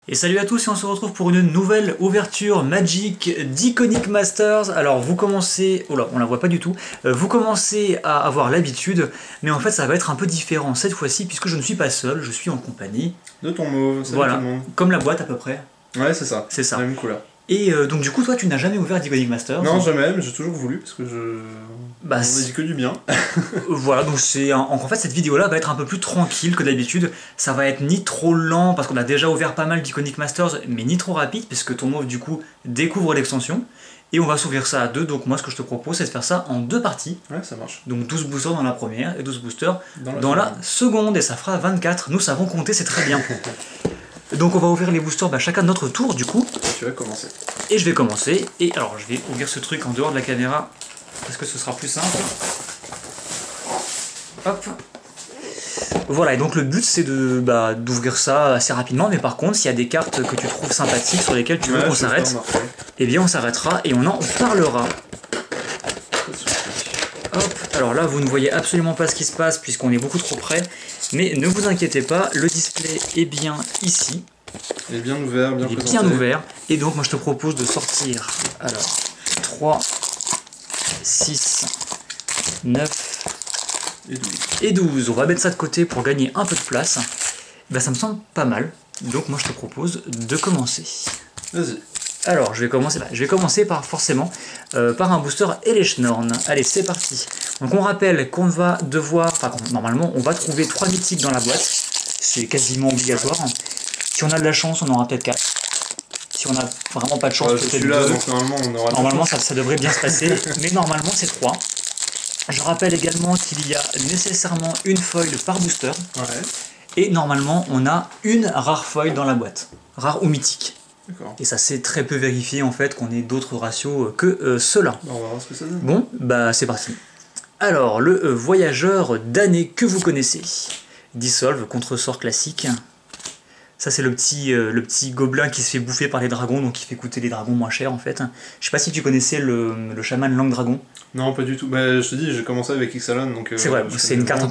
Et salut à tous et on se retrouve pour une nouvelle ouverture Magic d'Iconic Masters. Alors vous commencez, oh là on la voit pas du tout, vous commencez à avoir l'habitude, mais en fait ça va être un peu différent cette fois-ci puisque je ne suis pas seul, je suis en compagnie de ton mauve, salut voilà, tout le monde. Comme la boîte à peu près. Ouais c'est ça, c'est ça. La même couleur. Et donc du coup toi tu n'as jamais ouvert d'Iconic Masters? Non jamais, mais j'ai toujours voulu parce que je... Bah, on dit que du bien. Voilà, donc en fait cette vidéo là va être un peu plus tranquille que d'habitude. Ça va être ni trop lent parce qu'on a déjà ouvert pas mal d'Iconic Masters, mais ni trop rapide puisque ton mauve du coup découvre l'extension. Et on va s'ouvrir ça à deux, donc moi ce que je te propose c'est de faire ça en deux parties. Ouais ça marche. Donc 12 boosters dans la première et 12 boosters dans la seconde, et ça fera 24. Nous savons compter, c'est très bien. Donc on va ouvrir les boosters chacun de notre tour du coup. Tu vas commencer. Et je vais commencer, et alors je vais ouvrir ce truc en dehors de la caméra parce que ce sera plus simple. Hop. Voilà, et donc le but c'est d'ouvrir ça assez rapidement, mais par contre s'il y a des cartes que tu trouves sympathiques sur lesquelles tu veux qu'on s'arrête, eh bien on s'arrêtera et on en parlera. Hop, alors là vous ne voyez absolument pas ce qui se passe puisqu'on est beaucoup trop près, mais ne vous inquiétez pas, le display est bien ici. Il est bien ouvert, bien présenté. Bien ouvert, et donc moi je te propose de sortir, alors 3, 6, 9 et 12. On va mettre ça de côté pour gagner un peu de place. Bah, ça me semble pas mal, donc moi je te propose de commencer. Vas-y. Alors je vais commencer par forcément par un booster Elesh-Norn. Allez c'est parti. Donc on rappelle qu'on va devoir, normalement on va trouver 3 mythiques dans la boîte, c'est quasiment obligatoire. Si on a de la chance on aura peut-être 4. Si on a vraiment pas de chance peut-être 2. Normalement ça devrait bien se passer, mais normalement c'est 3. Je rappelle également qu'il y a nécessairement une foil par booster. Ouais. Et normalement on a une rare foil dans la boîte, rare ou mythique. Et ça c'est très peu vérifié en fait qu'on ait d'autres ratios que ceux-là. On va voir ce que ça donne. Bon, bah c'est parti. Alors, le voyageur damné que vous connaissez. Dissolve, contre-sort classique. Ça c'est le petit gobelin qui se fait bouffer par les dragons, donc qui fait coûter les dragons moins cher en fait. Je sais pas si tu connaissais le chaman langue dragon. Non, pas du tout. Bah, je te dis, j'ai commencé avec Ixalan, donc c'est vrai, c'est une carte un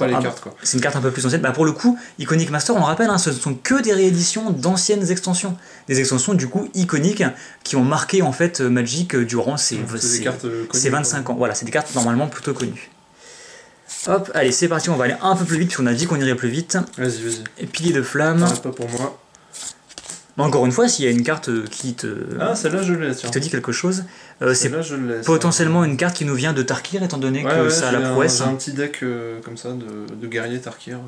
peu plus ancienne. Bah, pour le coup, Iconic Master, on le rappelle, ce ne sont que des rééditions d'anciennes extensions. Des extensions du coup iconiques qui ont marqué en fait Magic durant ces 25 ans. Voilà, c'est des cartes normalement plutôt connues. Hop, allez, c'est parti, on va aller un peu plus vite puisqu'on a dit qu'on irait plus vite. Vas-y, vas-y. Et pilier de flamme. Pas pour moi. Encore une fois, s'il y a une carte qui te... Ah, celle-là je l'ai, tiens. Qui te dit quelque chose, c'est potentiellement une carte qui nous vient de Tarkir, étant donné que ça a la prouesse. J'ai un petit deck comme ça de guerrier Tarkir.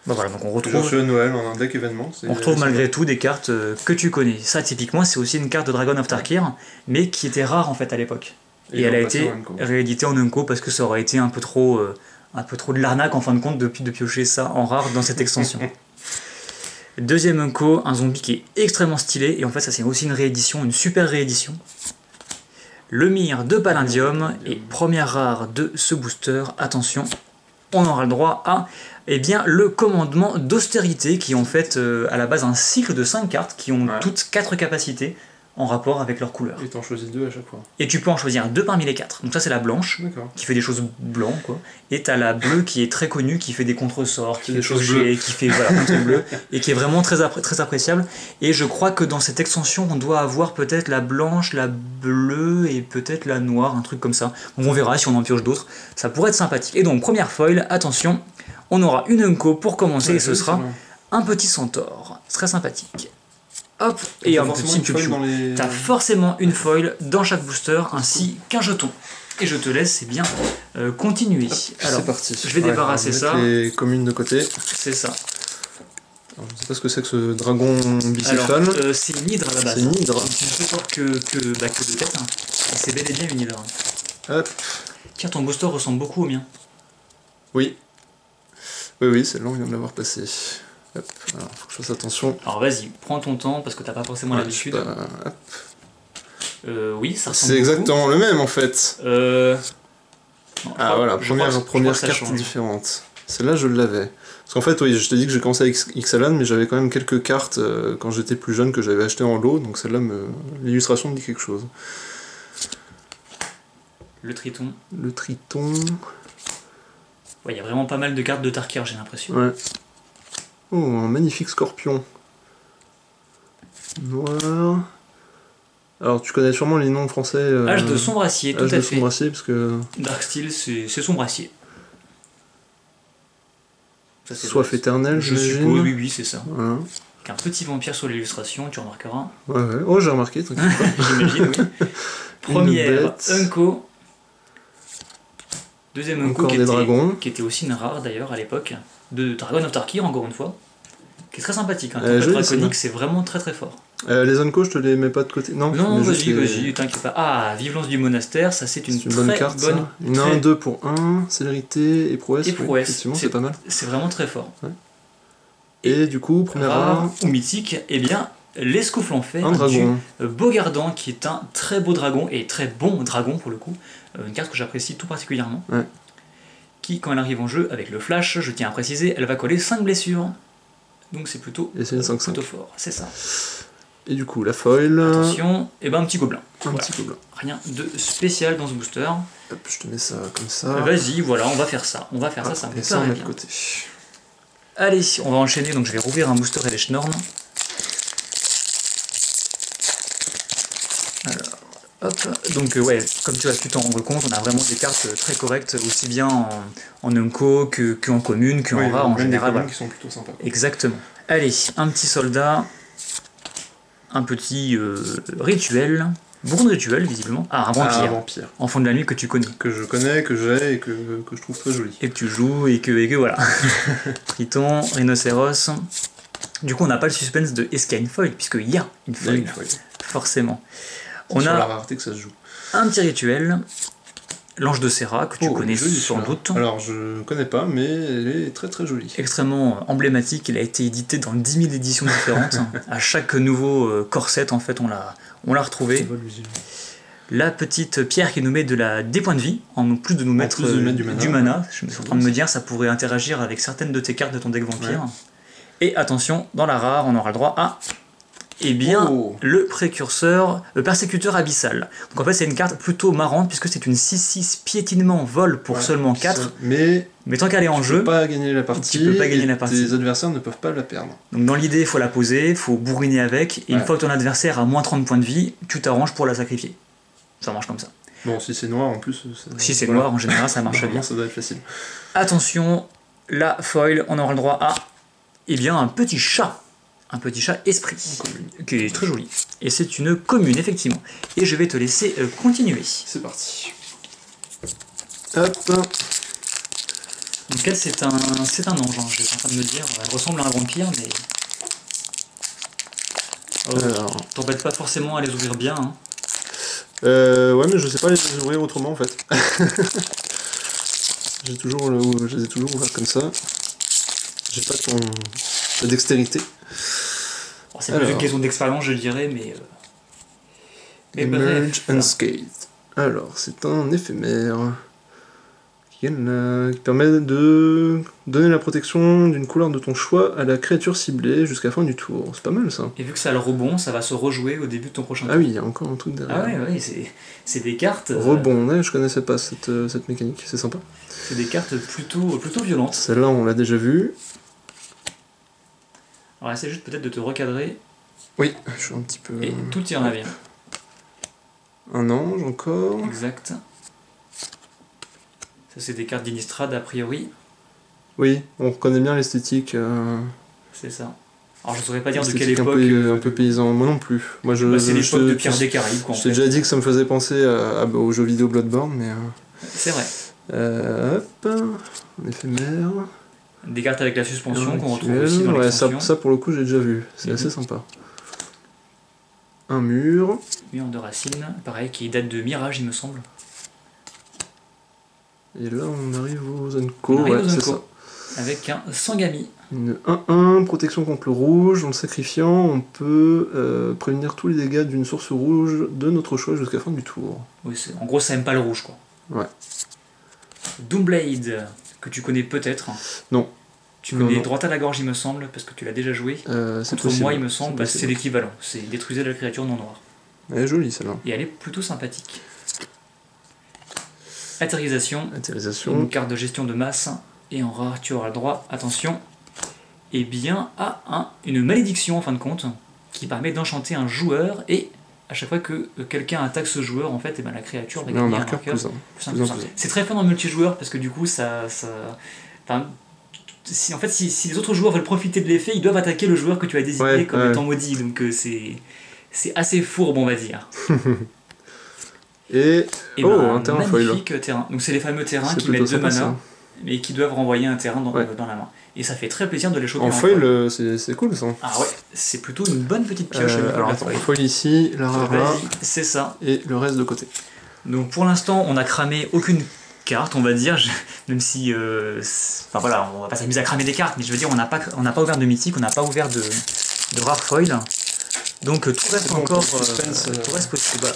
Bah voilà, donc on retrouve... Reçu à Noël en un deck événement. On retrouve malgré tout des cartes que tu connais. Ça, typiquement, c'est aussi une carte de Dragon of Tarkir, mais qui était rare en fait à l'époque. Et elle a été rééditée en Unco parce que ça aurait été un peu trop de l'arnaque en fin de compte de piocher ça en rare dans cette extension. Deuxième Unco, un zombie qui est extrêmement stylé, et en fait ça c'est aussi une réédition, une super réédition. Le Mire de Palindium, et première rare de ce booster, attention, on aura le droit à le commandement d'austérité, qui est en fait à la base un cycle de 5 cartes qui ont toutes 4 capacités en rapport avec leur couleur. Et t'en choisis 2 à chaque fois. Et tu peux en choisir 2 parmi les 4. Donc ça c'est la blanche, qui fait des choses blancs, quoi. Et t'as la bleue qui est très connue, qui fait des contre-sorts, qui fait des choses bleues, qui fait contre bleu, et qui est vraiment très appréciable. Et je crois que dans cette extension, on doit avoir peut-être la blanche, la bleue et peut-être la noire, un truc comme ça. Donc on verra si on en pioche d'autres. Ça pourrait être sympathique. Et donc première foil, attention, on aura une Unco pour commencer, et ce sera un petit centaure. Très sympathique. Hop, et un petit piou-piou. T'as forcément une foil dans chaque booster, ainsi qu'un jeton. Et je te laisse continuer. Alors, c'est parti. Je vais débarrasser ça. Les communes de côté. C'est ça. Alors, je sais pas ce que c'est que ce dragon bicéphale. C'est une hydre à la base. C'est une hydre. C'est plus fort que de tête. Hein. C'est bel et bien une hydre. Hop. Tiens, ton booster ressemble beaucoup au mien. Oui. Oui, celle-là on vient de l'avoir passé. Hop, alors faut que je fasse attention. Alors vas-y, prends ton temps parce que t'as pas forcément l'habitude. Oui, ça ressemble. C'est exactement le même en fait. Non, voilà, première carte différente. Celle-là je l'avais. Parce qu'en fait, oui, je te dis que j'ai commencé avec Ixalan, mais j'avais quand même quelques cartes quand j'étais plus jeune que j'avais acheté en lot, donc celle-là, l'illustration me dit quelque chose. Le Triton. Le Triton. Ouais, il y a vraiment pas mal de cartes de Tarkir, j'ai l'impression. Ouais. Oh, un magnifique scorpion. Noir. Alors tu connais sûrement les noms français. Âge de Sombracier, tout à fait. Âge de Sombracier, parce que... Darksteel, c'est Sombracier. Soif éternelle, je suppose, oui, c'est ça. Voilà. Avec un petit vampire sur l'illustration, tu remarqueras. Ouais. Oh, j'ai remarqué, t'inquiète pas. J'imagine, oui. Première, Unco. Deuxième Unco, qui était aussi une rare d'ailleurs à l'époque. De Dragon of Tarkir, encore une fois. Qui est très sympathique. Hein. Tempête draconique, c'est vraiment très très fort. Les Unco, je te les mets pas de côté. Non, vas-y, t'inquiète pas. Ah, Violence du monastère, ça c'est une très bonne carte. Une 1-2 pour 1, célérité et prouesse. Effectivement, c'est pas mal. C'est vraiment très fort. Ouais. Et du coup, première rare ou mythique, eh bien, l'Escoufle fait un dragon. Du Bogardan, qui est un très beau dragon et très bon dragon pour le coup. Une carte que j'apprécie tout particulièrement. Ouais. Qui, quand elle arrive en jeu avec le flash, je tiens à préciser, elle va coller 5 blessures. Donc c'est plutôt fort, c'est ça. Et du coup, la foil. Attention, et ben un petit gobelin. Petit gobelin. Rien de spécial dans ce booster. Hop, je te mets ça comme ça. Vas-y, voilà, on va faire ça. Ça me paraît bien. Côté. Allez, on va enchaîner, donc je vais rouvrir un booster et les Schnorn. Alors, hop. Donc ouais, comme tu vas pu t'en rendre compte, on a vraiment des cartes très correctes, aussi bien en Unco qu'en commune, qu'en rare en général. Voilà. Qui sont plutôt sympas. Exactement. Allez, un petit soldat, un petit rituel, beaucoup de rituels visiblement. Ah, un vampire. Enfant de la nuit que tu connais. Que je connais, que j'ai et que je trouve très joli. Et que tu joues et que voilà. Triton, rhinocéros. Du coup, on n'a pas le suspense de est-ce qu'il y a une foil, puisqu'il y a une foil. Forcément. On a la rareté que ça se joue. Un petit rituel. L'ange de Serra, que tu connais sans doute. Alors, je connais pas, mais elle est très très jolie. Extrêmement emblématique, elle a été éditée dans 10 000 éditions différentes. À chaque nouveau corset, en fait, on l'a retrouvée. La petite pierre qui nous met des points de vie, en plus de nous mettre du mana. Je me suis en train de me dire, ça pourrait interagir avec certaines de tes cartes de ton deck vampire. Ouais. Et attention, dans la rare, on aura le droit à... Eh bien, le persécuteur abyssal. Donc en fait, c'est une carte plutôt marrante puisque c'est une 6-6 piétinement vol pour seulement 4. Mais tant qu'elle est en jeu, tu peux pas gagner la partie. Tes adversaires ne peuvent pas la perdre. Donc dans l'idée, il faut la poser, il faut bourriner avec. Et une fois que ton adversaire a moins 30 points de vie, tu t'arranges pour la sacrifier. Ça marche comme ça. Bon, si c'est noir en plus. Si c'est noir, en général, ça marche bien. Ça doit être facile. Attention, la foil, on aura le droit à un petit chat. Un petit chat esprit, qui est très joli. Et c'est une commune, effectivement. Et je vais te laisser continuer. C'est parti. Hop. Donc elle, c'est un ange, hein, je suis en train de me dire. Elle ressemble à un vampire, mais... T'embêtes pas forcément à les ouvrir bien. Hein. Ouais, mais je sais pas les ouvrir autrement, en fait. je les ai toujours ouverts comme ça. J'ai pas ta dextérité. C'est plus une question d'expérience, je dirais, mais Emerge Unscathed. Alors, c'est un éphémère qui permet de donner la protection d'une couleur de ton choix à la créature ciblée jusqu'à la fin du tour. C'est pas mal, ça. Et vu que ça a le rebond, ça va se rejouer au début de ton prochain tour. Ah oui, il y a encore un truc derrière. Ah ouais, c'est des cartes... Rebond, je connaissais pas cette mécanique, c'est sympa. C'est des cartes plutôt violentes. Celle-là, on l'a déjà vue. Alors essaie juste peut-être de te recadrer. Oui, je suis un petit peu... Et tout ira bien. Un ange encore. Exact. Ça c'est des cartes d'Innistrad a priori. Oui, on reconnaît bien l'esthétique. C'est ça. Alors je saurais pas dire de quelle époque... un peu paysan, moi non plus. C'est l'époque de Pierre des Caraïbes. Je t'ai déjà dit que ça me faisait penser au jeu vidéo Bloodborne, mais... C'est vrai. Hop, un éphémère... Des cartes avec la suspension qu'on retrouve aussi dans l'extension. Ça pour le coup j'ai déjà vu, c'est assez sympa. Un mur. Mur de racines, pareil, qui date de Mirage il me semble. Et là on arrive aux Unco, c'est ça. Avec un Sangami. Une 1-1, protection contre le rouge, en le sacrifiant on peut prévenir tous les dégâts d'une source rouge de notre choix jusqu'à la fin du tour. Oui, en gros ça aime pas le rouge quoi. Ouais. Doomblade, que tu connais peut-être. Non. Tu connais droite à la gorge, il me semble, parce que tu l'as déjà joué. Contre moi, il me semble, c'est l'équivalent. C'est détruisez la créature non noire. Elle est jolie celle-là. Et elle est plutôt sympathique. Atterrisation. Une carte de gestion de masse. Et en rare, tu auras le droit, attention, à une malédiction en fin de compte, qui permet d'enchanter un joueur et à chaque fois que quelqu'un attaque ce joueur, en fait, et ben la créature va gagner un marqueur plus un. C'est très fun en multijoueur parce que du coup, si les autres joueurs veulent profiter de l'effet, ils doivent attaquer le joueur que tu as désigné comme étant maudit. Donc c'est assez fourbe, on va dire. Et un terrain foil. Magnifique terrain. Donc c'est les fameux terrains qui mettent 2 mana, mais qui doivent renvoyer un terrain dans la main. Et ça fait très plaisir de les choper en foil. C'est cool ça. Ah ouais, c'est plutôt une bonne petite pioche. Alors attends, foil ici, la rara. C'est ça. Et le reste de côté. Donc pour l'instant, on n'a cramé aucune carte, on va dire, même si... Enfin voilà, on va pas s'amuser à cramer des cartes, mais je veux dire, on n'a pas ouvert de mythique, on n'a pas ouvert de rare foil. Donc tout reste encore...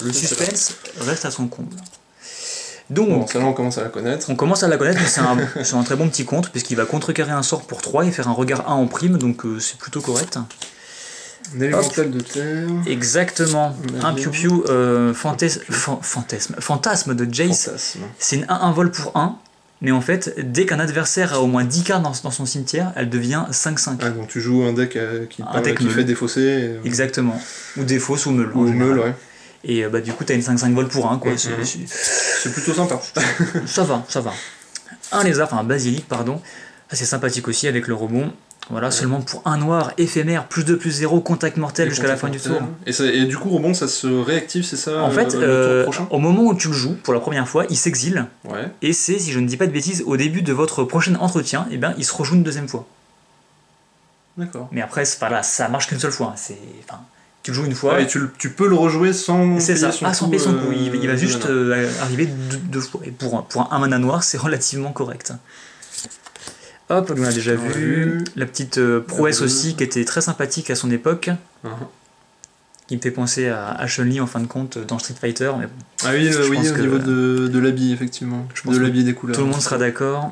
le suspense reste à son comble. Donc, celle-là on commence à la connaître. On commence à la connaître, mais c'est un très bon petit compte, puisqu'il va contrecarrer un sort pour 3 et faire un regard 1 en prime, donc c'est plutôt correct. Un élémental de terre. Exactement. Un piou-piou fantasme de Jace. C'est une 1-1 vol pour 1, mais en fait, dès qu'un adversaire a au moins 10 cartes dans son cimetière, elle devient 5-5. Ah, donc tu joues un deck qui fait défausser. Exactement. Ou défausse ou meule. Ou meule, ouais. Et du coup, t'as une 5-5 vol pour 1, quoi. C'est plutôt sympa. Ça va. Un lézard, un basilic, pardon. C'est sympathique aussi avec le rebond. Voilà, seulement pour un noir éphémère, +2/+0, contact mortel jusqu'à la fin du tour. Et du coup, rebond, ça se réactive, c'est ça? En fait, le tour prochain au moment où tu le joues, pour la première fois, il s'exile. Ouais. Et c'est, si je ne dis pas de bêtises, au début de votre prochain entretien, il se rejoue une deuxième fois. D'accord. Mais après, ça marche qu'une seule fois. Tu le joues une fois. Et tu peux le rejouer sans payer son coup. Sans payer son coup. Il va juste arriver deux fois. Et pour un mana noir, c'est relativement correct. Hop, on a déjà vu. La petite prouesse aussi, qui était très sympathique à son époque. Qui me fait penser à Chun-Li en fin de compte dans Street Fighter. Mais bon, ah oui, au niveau de l'habit, effectivement. De l'habit des couleurs. Tout le monde sera d'accord.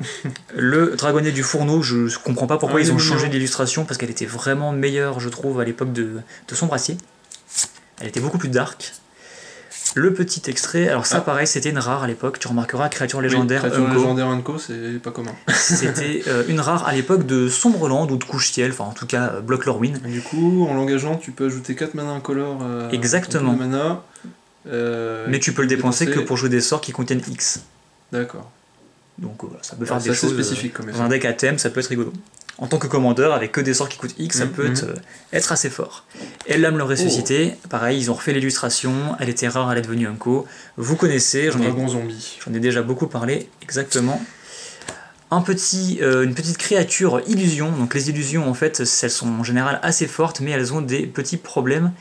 Le dragonnier du fourneau, je comprends pas pourquoi ils ont changé l'illustration, parce qu'elle était vraiment meilleure, je trouve, à l'époque de Sombre Acier. Elle était beaucoup plus dark. Le petit extrait, alors ça pareil, c'était une rare à l'époque, tu remarqueras, créature légendaire. Créature légendaire Unco, c'est pas commun. C'était une rare à l'époque de Sombreland ou de Couche-Ciel, enfin en tout cas Block Lorwyn. Du coup, en l'engageant, tu peux ajouter 4 mana incolores. Exactement. Mana, mais tu peux le dépenser que pour jouer des sorts qui contiennent X. D'accord. Donc ça peut faire des choses spécifiques comme dans un deck à thème, ça peut être rigolo. En tant que commandeur, avec que des sorts qui coûtent X, ça peut être assez fort. Et l'âme le ressuscité, pareil, ils ont refait l'illustration, elle était rare, elle est devenue Unco. Vous connaissez, j'en ai déjà beaucoup parlé, exactement. Une petite créature illusion, donc les illusions en fait, elles sont en général assez fortes, mais elles ont des petits problèmes.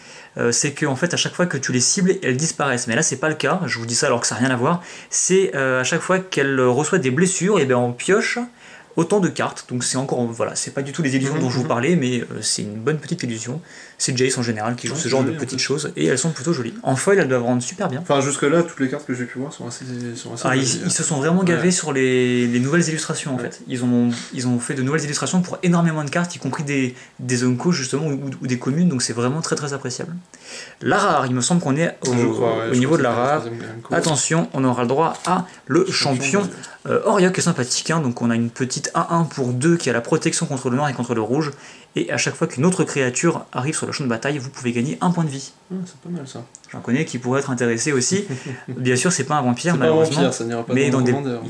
C'est que en fait à chaque fois que tu les cibles, elles disparaissent. Mais là c'est pas le cas, je vous dis ça alors que ça n'a rien à voir. C'est à chaque fois qu'elle reçoit des blessures, et bien on pioche autant de cartes, donc c'est encore, voilà, c'est pas du tout les illusions dont je vous parlais, mais c'est une bonne petite illusion. C'est Jace en général qui joue ce genre de petites choses, et elles sont plutôt jolies. En foil, elles doivent rendre super bien. Enfin, jusque là, toutes les cartes que j'ai pu voir sont assez jolies. Ils se sont vraiment gavés sur les nouvelles illustrations en fait. Ils ont fait de nouvelles illustrations pour énormément de cartes, y compris des Unco justement, ou des communes, donc c'est vraiment très très appréciable. La rare, il me semble qu'on est au niveau de la rare. Attention, on aura le droit à le champion Oriok, est sympathique, hein, donc on a une petite 1-1 pour 2 qui a la protection contre le noir et contre le rouge, et à chaque fois qu'une autre créature arrive sur le champ de bataille, vous pouvez gagner 1 point de vie. C'est pas mal ça. J'en connais qui pourraient être intéressés aussi. Bien sûr, c'est pas un vampire, malheureusement, mais dans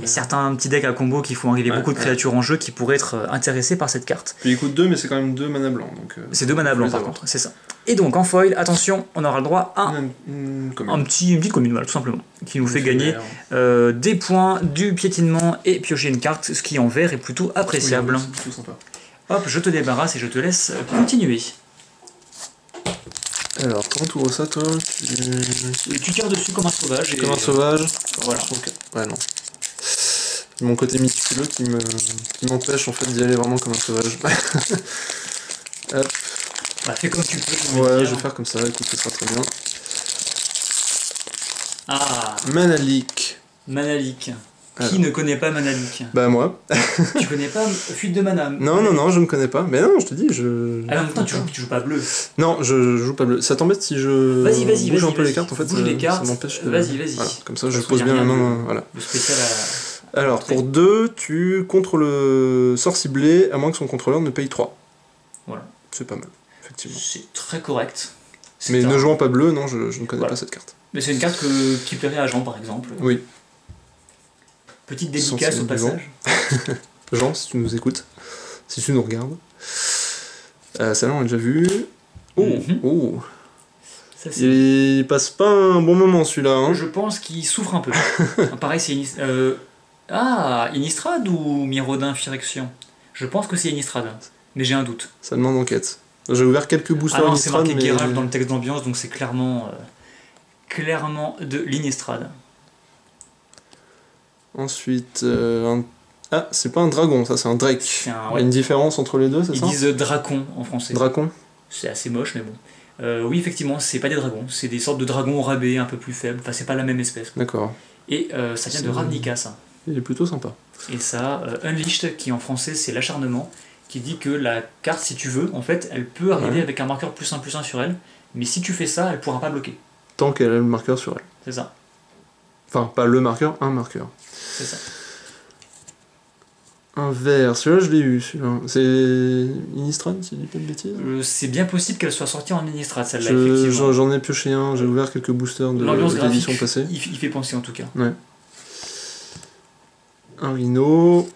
certains petits decks à combo qui font arriver beaucoup de créatures en jeu qui pourraient être intéressés par cette carte. Puis il coûte 2, mais c'est quand même 2 mana blancs. C'est 2 mana blancs par contre, c'est ça. Et donc en foil, attention, on aura le droit à une petite commune, voilà, tout simplement, qui nous fait gagner des points, du piétinement et piocher une carte, ce qui en vert est plutôt appréciable. Oui, c'est plutôt sympa. Hop, je te débarrasse et je te laisse continuer. Alors, comment tu vois ça, toi? Tu tires dessus comme un sauvage. Comme un sauvage. Voilà. Ouais, non. Mon côté méticuleux qui m'empêche en fait d'y aller vraiment comme un sauvage. Hop. Bah, fais comme tu peux. Ouais, je vais faire comme ça, écoute, ça sera très bien. Ah. Manalik. Qui ne connaît pas Manalik? Bah moi. Tu connais pas Fuite de mana? Non, je ne connais pas. Mais non, je te dis, Ah non, tu joues pas bleu. Non, je joue pas bleu. Ça t'embête si je bouge un peu les cartes en fait? Bouge les cartes. Ça m'empêche de... Vas-y. Voilà, comme ça, je pose bien la main. Voilà. Le spécial Alors, pour 2, tu contre le sort ciblé, à moins que son contrôleur ne paye 3. Voilà. C'est pas mal. effectivement. C'est très correct. Mais ne jouant pas bleu, non, je ne connais pas cette carte. Mais c'est une carte qui plairait à Jean, par exemple. Oui. Petite dédicace au passage. Jean, si tu nous écoutes, si tu nous regardes. Celle-là, on l'a déjà vu. Oh. Ça, il passe pas un bon moment, celui-là. Hein. Je pense qu'il souffre un peu. Pareil, c'est Innistrad ou Mirodin Phyrexian? Je pense que c'est Innistrad, mais j'ai un doute. Ça demande enquête. J'ai ouvert quelques boosters Innistrad. C'est marqué mais... Geralt dans le texte d'ambiance, donc c'est clairement de l'Innistrad. Ensuite, ah, c'est pas un dragon, ça, c'est un drake. Il y a une différence entre les deux, c'est ça? Ils disent dracon en français. Dracon? C'est assez moche, mais bon. Oui, effectivement, c'est pas des dragons, c'est des sortes de dragons rabais un peu plus faibles. Enfin, c'est pas la même espèce. D'accord. Et ça vient de Ravnica, ça. Il est plutôt sympa. Et ça, Unleashed, qui en français c'est l'acharnement, qui dit que la carte, si tu veux, en fait, elle peut arriver avec un marqueur +1/+1 sur elle, mais si tu fais ça, elle pourra pas bloquer. Tant qu'elle a le marqueur sur elle. C'est ça. Enfin, pas le marqueur, un marqueur. C'est ça. Un vert, celui-là je l'ai eu, celui-là. C'est Innistrad, si je dis pas de bêtises? C'est bien possible qu'elle soit sortie en Innistrad, celle-là, effectivement. J'en ai pioché un, j'ai ouvert quelques boosters de l'édition passée. Il fait penser en tout cas. Ouais. Un rhino.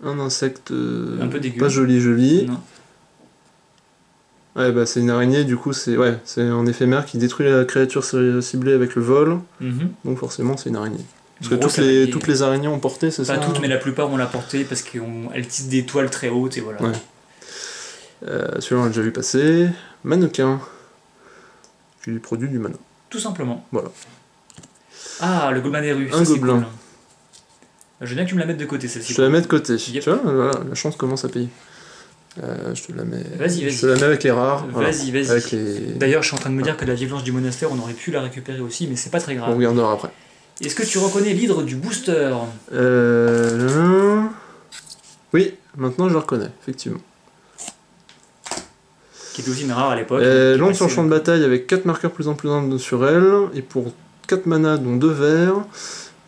Un insecte un peu dégueu. Pas joli. Non. Ouais, bah c'est une araignée, du coup c'est un éphémère qui détruit la créature ciblée avec le vol. Donc forcément c'est une araignée. Parce que toutes les araignées ont porté, c'est ça? Pas toutes, mais la plupart ont la portée parce qu'elles tissent des toiles très hautes et voilà. Ouais. Celui-là on l'a déjà vu passer. Mannequin. Qui produit du mana. Tout simplement. Voilà. Ah, le gobelin des rues. Un gobelin. Cool. Je veux bien que tu me la mettes de côté, celle-ci. Je te la mets de côté. Yep. Tu vois, voilà, la chance commence à payer. Je te la mets. Vas-y. Je te la mets avec les rares. Vas-y. Les... D'ailleurs, je suis en train de me dire que la Vierge du monastère, on aurait pu la récupérer aussi, mais c'est pas très grave. On regardera après. Est-ce que tu reconnais l'hydre du booster? Oui, maintenant je le reconnais, effectivement. Qui était aussi une rare à l'époque. Lance sur champ de bataille avec 4 marqueurs +1/+1 sur elle, et pour 4 mana, dont 2 verts,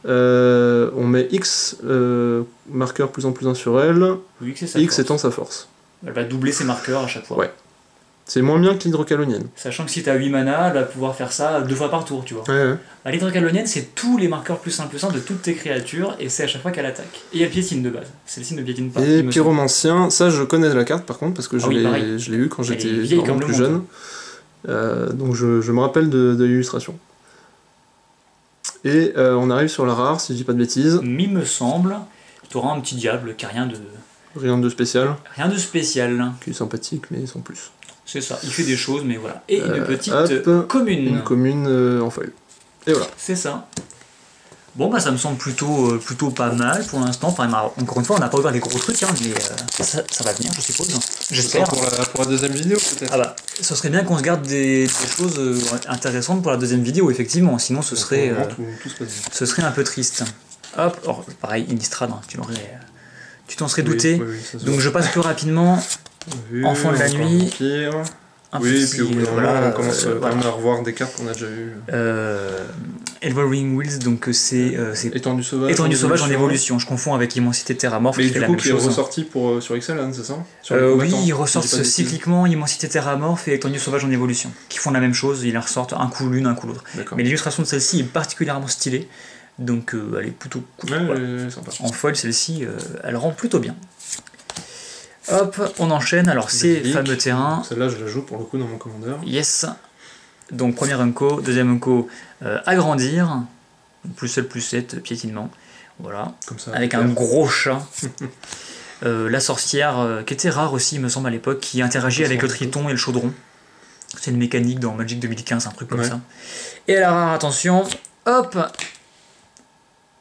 on met X marqueurs +1/+1 sur elle, oui, X étant sa force. Elle va doubler ses marqueurs à chaque fois. Ouais. C'est moins bien que l'hydrocalonienne. Sachant que si t'as 8 mana, elle va pouvoir faire ça 2 fois par tour, tu vois. Ouais. L'hydrocalonienne, c'est tous les marqueurs +1/+1 de toutes tes créatures, et c'est à chaque fois qu'elle attaque. Et elle piétine de base. Celle-ci ne piétine pas. Et pyromancien, ça je connais la carte par contre, parce que je l'ai eu quand j'étais vraiment plus jeune. Donc je me rappelle de l'illustration. Et on arrive sur la rare, si je dis pas de bêtises. Il me semble, t'auras un petit diable qui a rien de... Rien de spécial. Rien de spécial. Qui est sympathique, mais sans plus. C'est ça, il fait des choses, mais voilà. Et une petite commune. Une commune en foil. Et voilà. C'est ça. Bon, bah ça me semble plutôt pas mal pour l'instant. Enfin, encore une fois, on n'a pas ouvert les gros trucs, hein, mais ça va venir, je suppose. J'espère. Pour la deuxième vidéo, peut-être. Ah bah, ce serait bien qu'on se garde des choses intéressantes pour la deuxième vidéo, effectivement. Sinon, ce serait un peu triste. Hop, alors, pareil, Innistrad, hein, tu t'en serais douté. Oui, donc je passe plus rapidement. Enfant de la nuit. Oui, puis au bout d'un moment, on commence quand même à revoir des cartes qu'on a déjà eues. Elvering Wills, donc c'est Étendue sauvage. Étendue sauvage en évolution. Je confonds avec Immensité Terramorphe. Mais du coup, qui est ressorti sur Ixalan, c'est ça? Oui, ils ressortent cycliquement Immensité Terramorphe et Étendue sauvage en évolution, qui font la même chose. Ils en ressortent un coup l'une, un coup l'autre. Mais l'illustration de celle-ci est particulièrement stylée. Donc elle est plutôt cool. Ouais, elle est sympa. En foil, celle-ci, elle rend plutôt bien. Hop, on enchaîne. Alors, ces fameux terrains. Celle-là, je la joue pour le coup dans mon commandeur. Yes. Donc, premier unco, deuxième unco, agrandir. +7/+7, piétinement. Voilà. Comme ça, avec un gros chat. La sorcière, qui était rare aussi, il me semble, à l'époque, qui interagit avec le triton et le chaudron. C'est une mécanique dans Magic 2015, un truc comme ça. Et à la rare, attention, hop,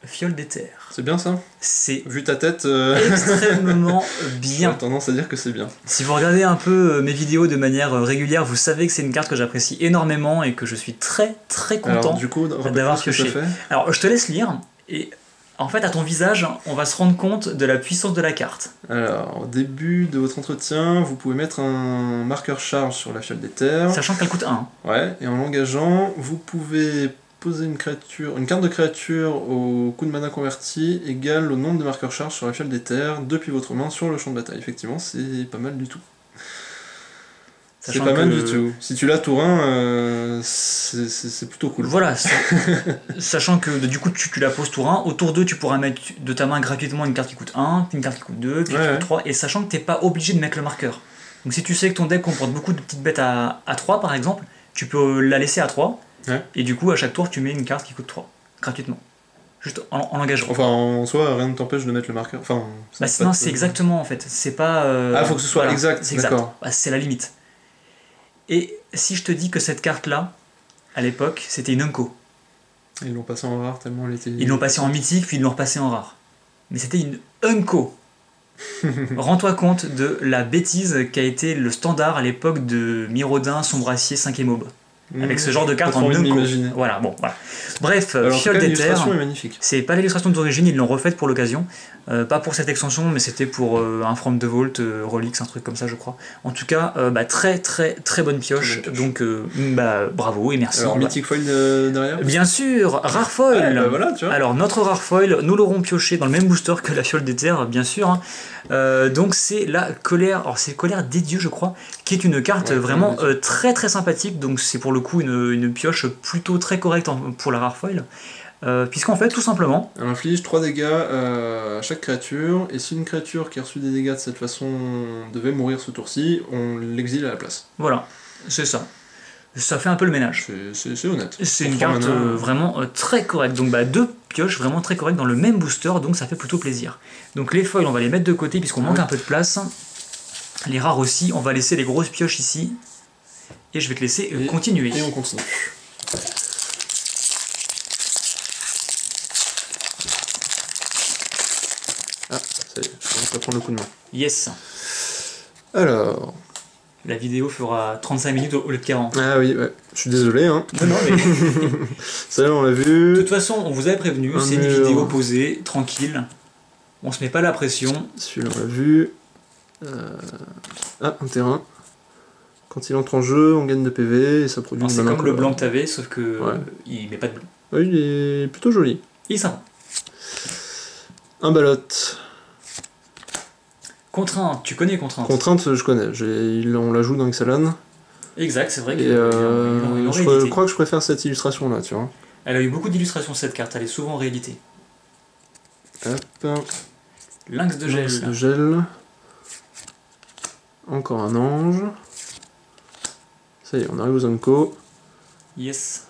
Fiole d'éther. C'est bien ça? C'est vu ta tête extrêmement bien. J'ai tendance à dire que c'est bien. Si vous regardez un peu mes vidéos de manière régulière, vous savez que c'est une carte que j'apprécie énormément et que je suis très content d'avoir pioché. Alors je te laisse lire et en fait à ton visage on va se rendre compte de la puissance de la carte. Alors au début de votre entretien, vous pouvez mettre un marqueur charge sur la fiole d'éther. Sachant qu'elle coûte 1. Ouais, et en l'engageant, vous pouvez poser une carte de créature au coup de mana converti égale au nombre de marqueurs charge sur la fiole d'éther depuis votre main sur le champ de bataille. Effectivement, c'est pas mal du tout. C'est pas mal du tout. Si tu l'as tour 1, c'est plutôt cool. Voilà, sachant que du coup tu la poses tour 1, au tour 2 tu pourras mettre de ta main gratuitement une carte qui coûte 1, puis une carte qui coûte 2, puis une carte qui coûte 3, et sachant que t'es pas obligé de mettre le marqueur. Donc si tu sais que ton deck comporte beaucoup de petites bêtes à 3 par exemple, tu peux la laisser à 3, et du coup à chaque tour tu mets une carte qui coûte 3, gratuitement. Juste en langage. Enfin, en soi, rien ne t'empêche de mettre le marqueur. Enfin, non, c'est exactement en fait. C'est pas. Ah, faut que ce soit voilà, exact. C'est exact. Bah, c'est la limite. Et si je te dis que cette carte-là, à l'époque, c'était une Unco. Ils l'ont passée en rare tellement elle était. Ils l'ont passée en mythique, puis ils l'ont repassée en rare. Mais c'était une Unco. Rends-toi compte de la bêtise qu'a été le standard à l'époque de Miraudin, Sombracier, 5e Aube. Avec ce genre de carte en Unco. Voilà, bon, voilà. Bref, Fiole d'Éther, c'est pas l'illustration d'origine, ils l'ont refaite pour l'occasion. Pas pour cette extension, mais c'était pour un From the Vault, Relix, un truc comme ça, je crois. En tout cas, très très très bonne pioche. Donc, bravo et merci. Alors, Mythic Foil derrière. Bien sûr, Rare Foil. Voilà, tu vois. Alors, notre Rare Foil, nous l'aurons pioché dans le même booster que la Fiole d'Éther, bien sûr. Hein. Donc, c'est la colère. Alors, c'est colère des dieux, je crois, qui est une carte vraiment très très sympathique. Donc, c'est pour le coup une pioche plutôt très correcte pour la Rare Foil. Puisqu'en fait, tout simplement... Elle inflige 3 dégâts à chaque créature, et si une créature qui a reçu des dégâts de cette façon devait mourir ce tour-ci, on l'exile à la place. Voilà, c'est ça. Ça fait un peu le ménage. C'est honnête. C'est une carte vraiment très correcte. Donc 2 pioches vraiment très correctes dans le même booster, donc ça fait plutôt plaisir. Donc les foils, on va les mettre de côté puisqu'on manque un peu de place. Les rares aussi, on va laisser les grosses pioches ici. Et je vais te laisser continuer. Et on continue. Ah, ça y est, on va prendre le coup de main. Yes. Alors... La vidéo fera 35 minutes au lieu de 40. Ah oui, ouais. Je suis désolé. Hein. Non, mais... Ça on l'a vu. De toute façon, on vous avait prévenu, c'est une vidéo posée, tranquille. On se met pas la pression. Celui-là on l'a vu. Ah, un terrain. Quand il entre en jeu, on gagne de PV et ça produit une. C'est comme le blanc que t'avais, sauf que il met pas de blanc. Oui, il est plutôt joli. Il est sympa. Un ballot. Contrainte, tu connais Contrainte? Contrainte, je connais. On la joue dans Ixalan. Exact, c'est vrai que. Je crois que je préfère cette illustration là, tu vois. Elle a eu beaucoup d'illustrations cette carte, elle est souvent rééditée. Hop. Lynx de gel. Lynx de gel. Encore un ange. Ça y est, on arrive aux Unco. Yes.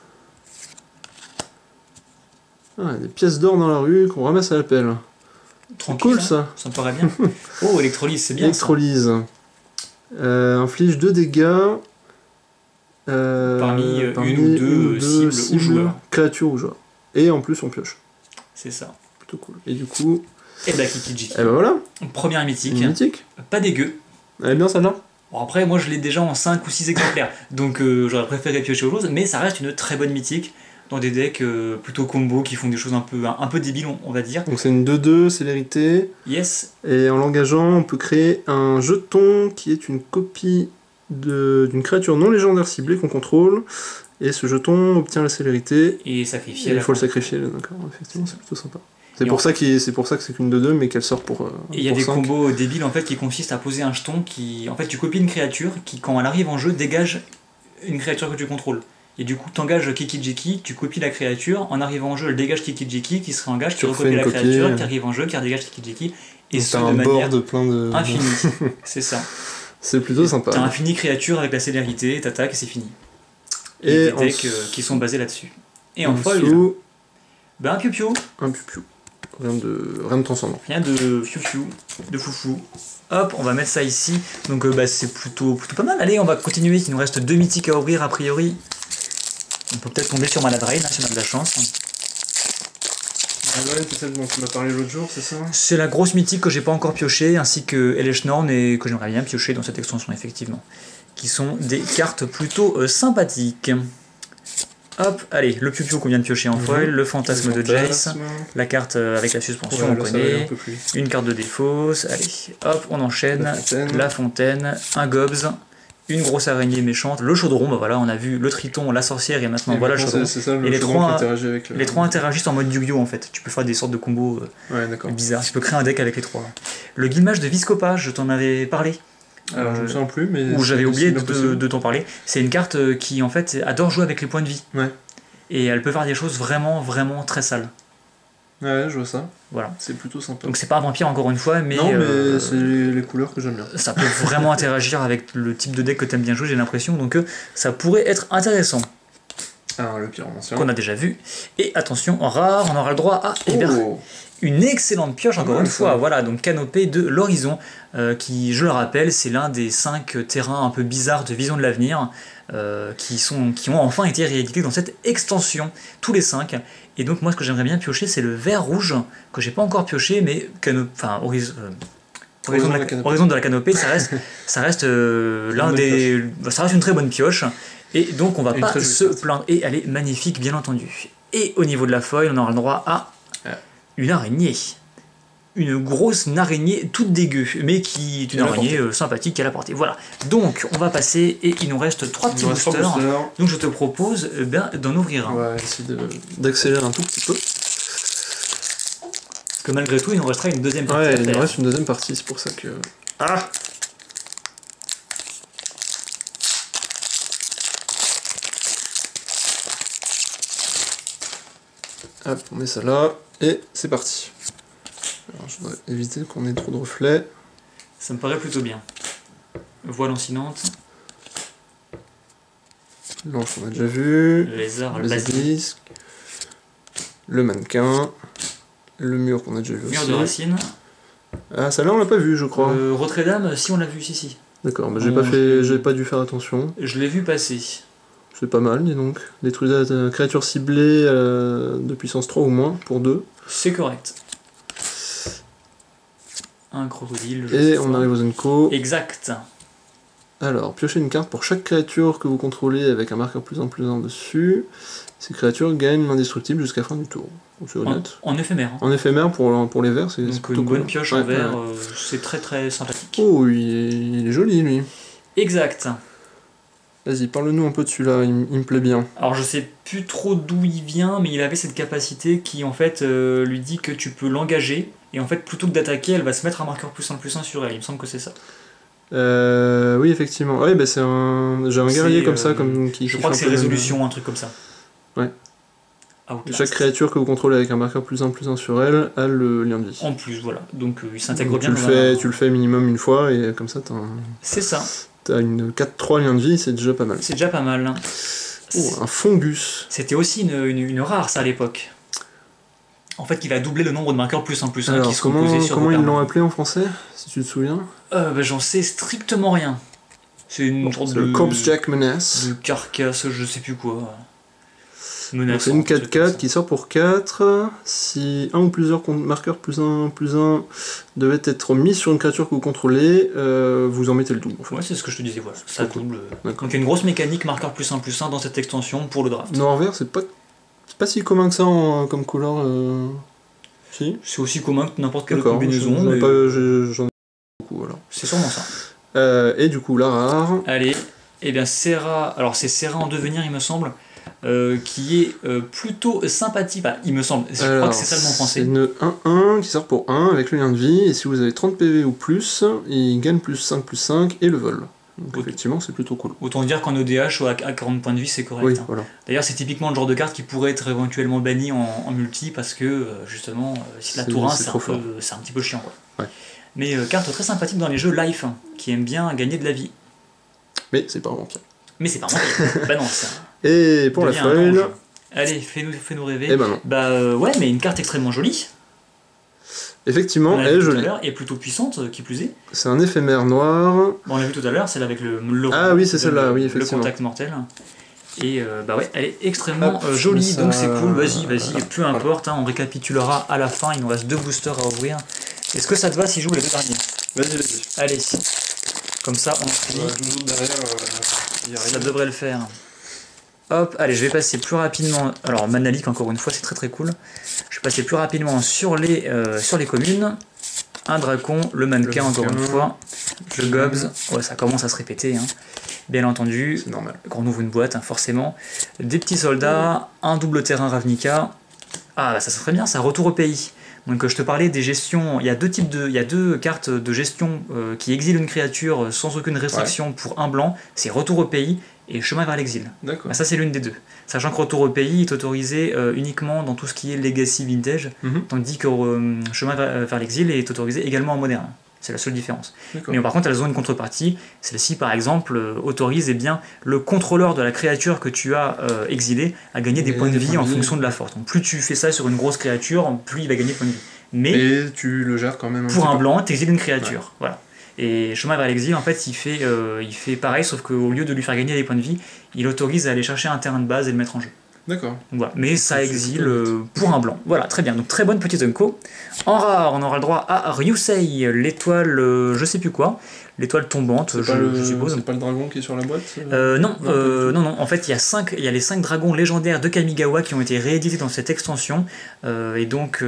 Ah, des pièces d'or dans la rue qu'on ramasse à la pelle. Tranquille, cool ça. Ça me paraît bien. Oh, électrolyse, c'est bien. Électrolyse. Inflige 2 dégâts. Parmi une ou deux cibles ou joueurs. Créatures ou joueurs. Et en plus on pioche. C'est ça. Plutôt cool. Et du coup... Et bah Kiki-Jiki. Et bah voilà. Première mythique. Une mythique. Pas dégueu. Elle est bien celle-là. Bon, après, moi je l'ai déjà en 5 ou 6 exemplaires. Donc j'aurais préféré piocher autre chose. Mais ça reste une très bonne mythique. Dans des decks plutôt combo qui font des choses un peu débiles, on va dire. Donc c'est une 2-2, célérité. Yes. Et en l'engageant, on peut créer un jeton qui est une copie d'une créature non légendaire ciblée qu'on contrôle. Et ce jeton obtient la célérité. Et sacrifier. Et il faut le sacrifier, d'accord. Effectivement, c'est plutôt sympa. C'est pour ça que c'est qu'une 2-2, mais qu'elle sort pour. Et il y a des combos débiles en fait qui consistent à poser un jeton qui. En fait, tu copies une créature qui, quand elle arrive en jeu, dégage une créature que tu contrôles. Et du coup, t'engages Kiki-Jiki, tu copies la créature, en arrivant en jeu, elle dégage Kiki-Jiki, qui se réengage, tu recopies la créature, qui arrive en jeu, qui redégage Kiki-Jiki, et ce de manière infinie. C'est ça. C'est plutôt sympa. T'as infini créature avec la célérité, t'attaques et c'est fini. Et des decks qui sont basés là-dessus. Et en foil, un piou-piou. Un piou-piou. Rien de transcendant. Rien de fiou-fiou, de foufou. Hop, on va mettre ça ici. Donc c'est plutôt pas mal. Allez, on va continuer. Il nous reste 2 mythiques à ouvrir a priori. On peut peut-être tomber sur Maladrain, si on a de la chance. Maladrain, c'est celle dont tu m'as parlé l'autre jour, c'est ça? C'est la grosse mythique que j'ai pas encore piochée, ainsi que Eleshnorn, et que j'aimerais bien piocher dans cette extension, effectivement. Qui sont des cartes plutôt sympathiques. Hop, allez, le piou-piou qu'on vient de piocher en foil, le fantasme de Jace, la carte avec la suspension, on connaît, une carte de défausse, allez, hop, on enchaîne, la fontaine, un gobs, une grosse araignée méchante, le chaudron, bah voilà, on a vu le triton, la sorcière et maintenant voilà le chaudron. Et les trois interagissent en mode Yu-Gi-Oh en fait. Tu peux faire des sortes de combos bizarres. Tu peux créer un deck avec les trois. Le guillemage de Viscopa, je t'en avais parlé. Je ne me souviens plus, mais... Où j'avais oublié de t'en parler. C'est une carte qui, en fait, adore jouer avec les points de vie. Ouais. Et elle peut faire des choses vraiment, vraiment très sales. Ouais, je vois ça. Voilà. C'est plutôt sympa. Donc c'est pas un vampire encore une fois, mais... Non, mais c'est les couleurs que j'aime bien. Ça peut vraiment interagir avec le type de deck que t'aimes bien jouer, j'ai l'impression. Donc ça pourrait être intéressant. Ah, le pyromancien. Qu'on a déjà vu. Et attention, en rare, on aura le droit à... Une excellente pioche, encore une fois. Voilà, donc Canopée de l'Horizon, qui, je le rappelle, c'est l'un des 5 terrains un peu bizarres de Vision de l'Avenir, qui ont enfin été réédités dans cette extension, tous les 5. Et donc moi, ce que j'aimerais bien piocher, c'est le vert rouge, que j'ai pas encore pioché, mais Horizon de la Canopée, ça reste l'un des... Ça reste une très bonne pioche, et donc on va pas se plaindre. Et elle est magnifique, bien entendu. Et au niveau de la foil, on aura le droit à une araignée. Une grosse araignée toute dégueu, mais qui est une araignée sympathique qu'elle a portée. Voilà. Donc, on va passer, et il nous reste 3 petits boosters. Donc, je te propose d'en ouvrir un. On va essayer d'accélérer un tout petit peu. Parce que malgré tout, il nous restera une deuxième partie. Ouais, il nous reste une deuxième partie, c'est pour ça que... Ah! Hop, on met ça là, et c'est parti. Alors, je dois éviter qu'on ait trop de reflets. Ça me paraît plutôt bien. Voile lancinante. L'ange qu'on a déjà vu. Le lézard, le basilisque. Le mannequin. Le mur qu'on a déjà vu aussi. Mur de racine. Ah, ça là on l'a pas vu, je crois. Rotterdam, si on l'a vu, si. D'accord, mais j'ai pas dû faire attention. Je l'ai vu passer. C'est pas mal, dis donc. Détruisez la créature ciblée de puissance 3 ou moins, pour 2. C'est correct. Un crocodile. Et on arrive aux Zenko. Exact. Alors, piochez une carte pour chaque créature que vous contrôlez avec un marqueur +1/+1 dessus. Ces créatures gagnent l'indestructible jusqu'à la fin du tour. En éphémère. En éphémère pour les verts, c'est plutôt une bonne pioche en vert, c'est très très sympathique. Oh, il est joli lui. Exact. Vas-y, parle-nous un peu de celui-là, il me plaît bien. Alors je sais plus trop d'où il vient, mais il avait cette capacité qui en fait lui dit que tu peux l'engager, et en fait plutôt que d'attaquer, elle va se mettre un marqueur +1/+1 sur elle, il me semble que c'est ça. Oui, effectivement. Ouais, bah j'ai un guerrier comme ça, je crois que c'est résolution, un truc comme ça. Ouais. Chaque créature que vous contrôlez avec un marqueur +1/+1 sur elle a le lien de vie. En plus, voilà. Donc il s'intègre bien. Tu le fais minimum une fois, et comme ça t'as un... C'est ça. T'as une 4-3 lien de vie, c'est déjà pas mal. C'est déjà pas mal. Oh, un fungus. C'était aussi une rare, ça, à l'époque. En fait, qui va doubler le nombre de marqueurs +1/+1 Alors, qui sont posés sur comment ils l'ont appelé en français, si tu te souviens? J'en sais strictement rien. C'est une sorte de... Le Corpse Jack Menace. De carcasse, je sais plus quoi. C'est une 4-4 qui sort pour 4. Si un ou plusieurs marqueurs +1/+1 devaient être mis sur une créature que vous contrôlez, vous en mettez le double. En fait. Ouais, c'est ce que je te disais, voilà. Ça double. Donc il y a une grosse mécanique marqueur +1/+1 dans cette extension pour le draft. Noir-vert, c'est pas si commun que ça comme couleur. Si. C'est aussi commun que n'importe quelle combinaison. J'en ai beaucoup, alors. C'est sûrement ça. Et du coup, la rare. Allez, et bien Serra. Alors c'est Serra en devenir, il me semble. Qui est plutôt sympathique, il me semble, je crois que c'est ça le nom français. C'est une 1-1 qui sort pour 1 avec le lien de vie, et si vous avez 30 PV ou plus, il gagne +5/+5 et le vol. Donc effectivement, c'est plutôt cool. Autant dire qu'en ODH, à 40 points de vie, c'est correct. Oui, voilà. D'ailleurs, c'est typiquement le genre de carte qui pourrait être éventuellement banni en multi, parce que justement, si la tour 1, c'est un petit peu chiant. Quoi. Ouais. Mais carte très sympathique dans les jeux life, qui aiment bien gagner de la vie. Mais c'est pas un vampire. Mais c'est pas un vampire. Bah non, ça. Et pour la foil. Allez, fais-nous rêver. Eh ben non. Ouais, mais une carte extrêmement jolie. Effectivement, elle est jolie. Et plutôt puissante, qui plus est. C'est un éphémère noir. Bon, on l'a vu tout à l'heure, celle avec le ah oui, c'est celle-là, oui, effectivement. Le contact mortel. Et ouais, elle est extrêmement jolie, donc c'est cool. Vas-y, peu importe, on récapitulera à la fin. Il nous reste 2 boosters à ouvrir. Est-ce que ça te va si je joue les 2 derniers? Vas-y. Allez, comme ça, on finit. Ça devrait le faire. Hop, allez, je vais passer plus rapidement. Alors, Manalik, encore une fois, c'est très très cool. Je vais passer plus rapidement sur les communes. Un dracon, le mannequin, encore une fois. Le gobs, ouais, ça commence à se répéter. Bien entendu. C'est normal. Quand on ouvre une boîte, forcément. Des petits soldats, un double terrain Ravnica. Ah, ça serait bien, ça, retour au pays. Donc je te parlais des gestions, il y a deux cartes de gestion qui exilent une créature sans aucune restriction pour un blanc, c'est Retour au pays et Chemin vers l'exil. D'accord. Ça c'est l'une des deux. Sachant que Retour au pays est autorisé uniquement dans tout ce qui est Legacy Vintage, tandis que Chemin vers l'exil est autorisé également en moderne. C'est la seule différence. Mais par contre, elles ont une contrepartie. Celle-ci, par exemple, autorise le contrôleur de la créature que tu as exilée à gagner des points de vie en fonction de la force. Donc plus tu fais ça sur une grosse créature, plus il va gagner de points de vie. Mais tu le gères quand même pour un blanc, tu exiles une créature. Voilà. Et Chemin vers l'exil, en fait, il fait pareil, sauf qu'au lieu de lui faire gagner des points de vie, il autorise à aller chercher un terrain de base et le mettre en jeu. D'accord. Voilà. Mais ça exile pour un blanc. Voilà, très bien. Donc très bonne petite Unco. En rare, on aura le droit à Ryusei, l'étoile, je sais plus quoi, l'étoile tombante, je suppose. C'est pas le dragon qui est sur la boîte non. En fait, il y a les 5 dragons légendaires de Kamigawa qui ont été réédités dans cette extension. Et donc,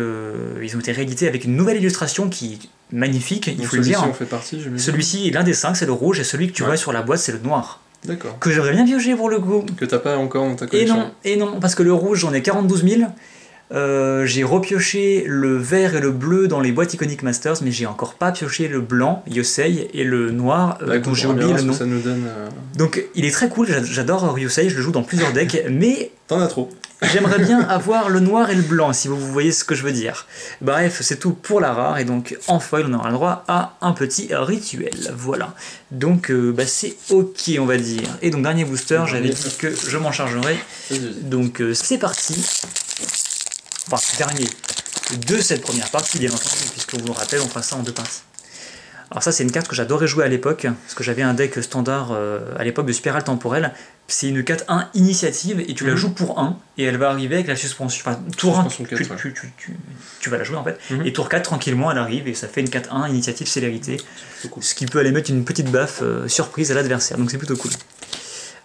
ils ont été réédités avec une nouvelle illustration qui est magnifique, il faut le dire. Celui-ci en fait partie, celui-ci est l'un des 5, c'est le rouge, et celui que tu vois sur la boîte, c'est le noir. D'accord. Que j'aurais bien pioché pour le coup. Que t'as pas encore dans ta collection. Et non, parce que le rouge, j'en ai 42 000. J'ai repioché le vert et le bleu dans les boîtes Iconic Masters, mais j'ai encore pas pioché le blanc, Yosei, et le noir, dont j'ai oublié le nom. Ça nous donne, Donc il est très cool, j'adore Ryusei, je le joue dans plusieurs decks, mais... T'en as trop. J'aimerais bien avoir le noir et le blanc, si vous voyez ce que je veux dire. Bref, c'est tout pour la rare, et donc en foil, on aura le droit à un petit rituel. Voilà. Donc c'est ok, on va dire. Et donc dernier booster, j'avais dit que je m'en chargerais. Donc c'est parti. Enfin, dernier de cette première partie, bien entendu, puisqu'on vous le rappelle, on fera ça en 2 parties. Alors ça, c'est une carte que j'adorais jouer à l'époque, parce que j'avais un deck standard à l'époque de Spirale Temporelle. C'est une 4-1 initiative, et tu la joues pour 1, et elle va arriver avec la suspension. Enfin, tour 1, tu vas la jouer en fait, et tour 4, tranquillement, elle arrive, et ça fait une 4-1 initiative célérité, cool. Ce qui peut aller mettre une petite baffe surprise à l'adversaire, donc c'est plutôt cool.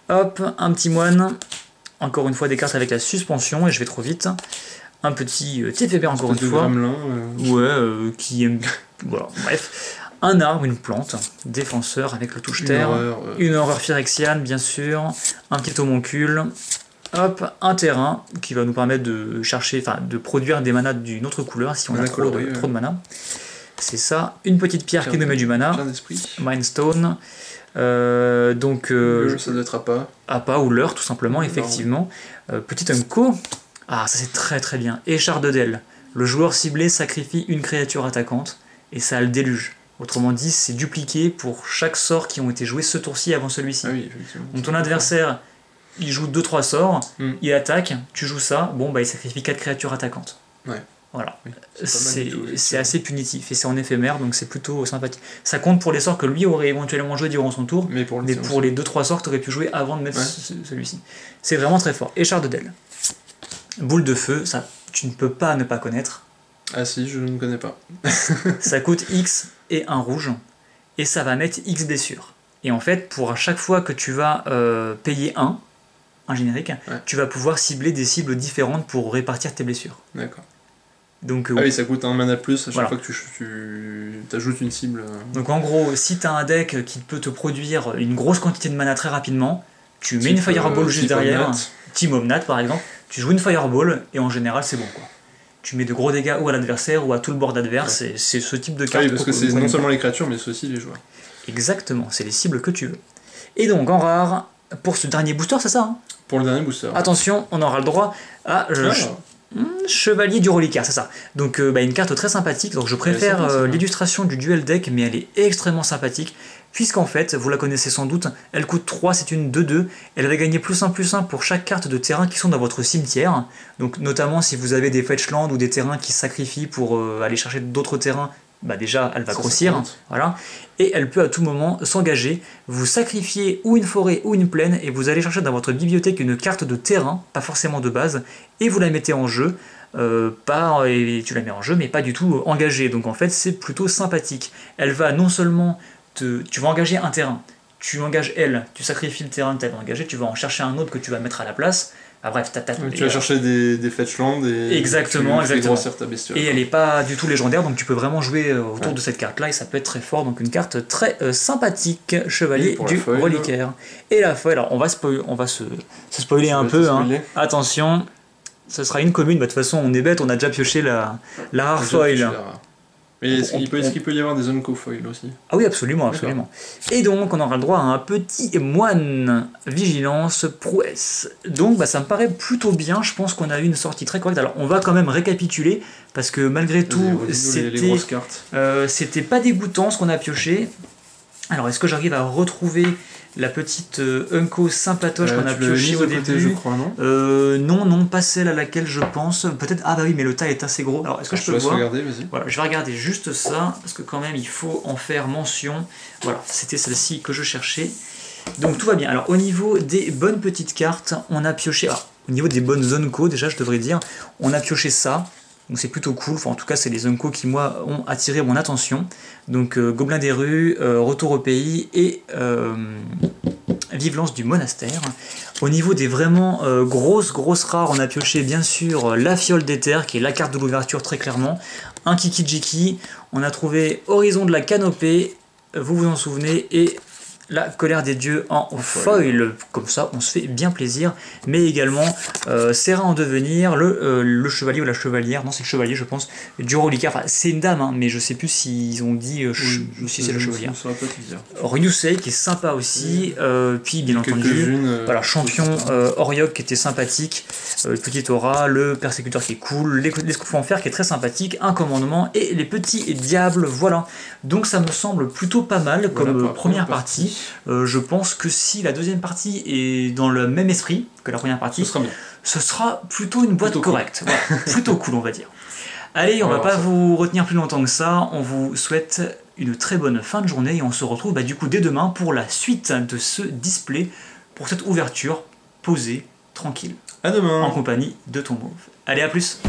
Hop, un petit moine, encore une fois des cartes avec la suspension, et je vais trop vite. Un petit TFB encore une fois. Qui aime... Voilà, bref. Un arbre, une plante, défenseur avec le touche-terre, une horreur phyrexiane bien sûr, un petit homoncule, hop, un terrain qui va nous permettre de chercher, enfin de produire des manas d'une autre couleur si on a trop de mana. C'est ça, une petite pierre qui nous met du mana, Mindstone, donc... le jeu ça doit être Appa. Appa ou l'heure tout simplement, effectivement. Petit Unco, ah ça c'est très très bien, Écharde d'El, le joueur ciblé sacrifie une créature attaquante et ça a le déluge. Autrement dit, c'est dupliqué pour chaque sort qui ont été joués ce tour-ci avant celui-ci. Ah oui, effectivement. Donc ton adversaire, il joue 2-3 sorts, il attaque, tu joues ça, bon bah il sacrifie 4 créatures attaquantes. Ouais. Voilà. Oui, c'est assez punitif et c'est en éphémère, donc c'est plutôt sympathique. Ça compte pour les sorts que lui aurait éventuellement joué durant son tour, mais pour les 2-3 sorts que tu aurais pu jouer avant de mettre celui-ci. C'est vraiment très fort. Écharde d'El. Boule de feu, ça tu ne peux pas ne pas connaître. Ah si, je ne connais pas. Ça coûte X et un rouge, et ça va mettre X blessures. Et en fait, pour à chaque fois que tu vas payer un générique, tu vas pouvoir cibler des cibles différentes pour répartir tes blessures. D'accord. Donc, oui, ça coûte un mana de plus à chaque fois que tu ajoutes une cible. Donc en gros, si tu as un deck qui peut te produire une grosse quantité de mana très rapidement, tu mets une Fireball juste derrière, Team Omnat par exemple, tu joues une Fireball, et en général c'est bon quoi. Tu mets de gros dégâts ou à l'adversaire ou à tout le board adverse, et c'est ce type de carte. Oui, parce que c'est non seulement les créatures, mais c'est aussi les joueurs. Exactement, c'est les cibles que tu veux. Et donc en rare, pour ce dernier booster, c'est ça hein. Pour le dernier booster. Attention, on aura le droit à Chevalier du Reliquaire, c'est ça. Donc une carte très sympathique, donc je préfère l'illustration du duel deck, mais elle est extrêmement sympathique. Puisqu'en fait, vous la connaissez sans doute, elle coûte 3, c'est une 2-2, elle va gagner +1/+1 pour chaque carte de terrain qui sont dans votre cimetière, donc notamment si vous avez des fetchlands ou des terrains qui se sacrifient pour aller chercher d'autres terrains, bah déjà elle va grossir, voilà, et elle peut à tout moment s'engager, vous sacrifiez ou une forêt ou une plaine, et vous allez chercher dans votre bibliothèque une carte de terrain, pas forcément de base, et vous la mettez en jeu, et tu la mets en jeu, mais pas du tout engagée, donc en fait c'est plutôt sympathique. Elle va non seulement tu vas engager un terrain, tu engages elle, tu sacrifies le terrain que tu avais engagé, tu vas en chercher un autre que tu vas mettre à la place. Ah, bref, tu vas chercher des fetchlands et exactement. grossir ta bestiole. Et elle n'est pas du tout légendaire, donc tu peux vraiment jouer autour de cette carte là et ça peut être très fort, donc une carte très sympathique, Chevalier du Reliquaire. Et la foil, alors on va se spoiler un peu, hein. Attention, Ça sera une commune, de toute façon on est bête, on a déjà pioché la rare foil. Mais est-ce qu'il peut y avoir des Unco foil aussi? Ah oui, absolument, absolument. Et donc on aura le droit à un petit moine vigilance prouesse. Donc ça me paraît plutôt bien, je pense qu'on a eu une sortie très correcte. Alors on va quand même récapituler, parce que malgré tout, c'était pas dégoûtant ce qu'on a pioché. Alors est-ce que j'arrive à retrouver la petite Unco sympatoche qu'on a pioché au début, je crois, non, non, pas celle à laquelle je pense. Peut-être, ah bah oui, mais le tas est assez gros. Alors est-ce que je peux voir? Regarder, vas-y. Voilà, je vais regarder juste ça, parce que quand même il faut en faire mention. Voilà, c'était celle-ci que je cherchais. Donc tout va bien. Alors au niveau des bonnes petites cartes, on a pioché, au niveau des bonnes Unco, déjà je devrais dire, on a pioché ça. Donc c'est plutôt cool, enfin en tout cas c'est les Unco qui moi ont attiré mon attention. Donc Gobelin des rues, Retour au pays et Vive-Lance du monastère. Au niveau des vraiment grosses rares, on a pioché bien sûr la Fiole d'éther qui est la carte de l'ouverture très clairement. Un Kiki-Jiki, on a trouvé Horizon de la Canopée, vous vous en souvenez, et la colère des dieux en foil, comme ça on se fait bien plaisir, mais également Serra en devenir, le chevalier ou la chevalière, non c'est le chevalier je pense, du reliquaire, enfin c'est une dame, hein, mais je sais plus s'ils ont dit si c'est la chevalière. Ryusei qui est sympa aussi, puis bien entendu, voilà, champion Oriok qui était sympathique, petite aura, le persécuteur qui est cool, l'escouffon en fer qui est très sympathique, un commandement et les petits diables, voilà. Donc ça me semble plutôt pas mal comme première partie. Je pense que si la deuxième partie est dans le même esprit que la première partie, ce sera plutôt une boîte correcte. Voilà, plutôt cool, on va dire. Allez, on va pas vous retenir plus longtemps que ça. On vous souhaite une très bonne fin de journée et on se retrouve du coup dès demain pour la suite de ce display, pour cette ouverture posée, tranquille. À demain. En compagnie de ton mauve. Allez, à plus.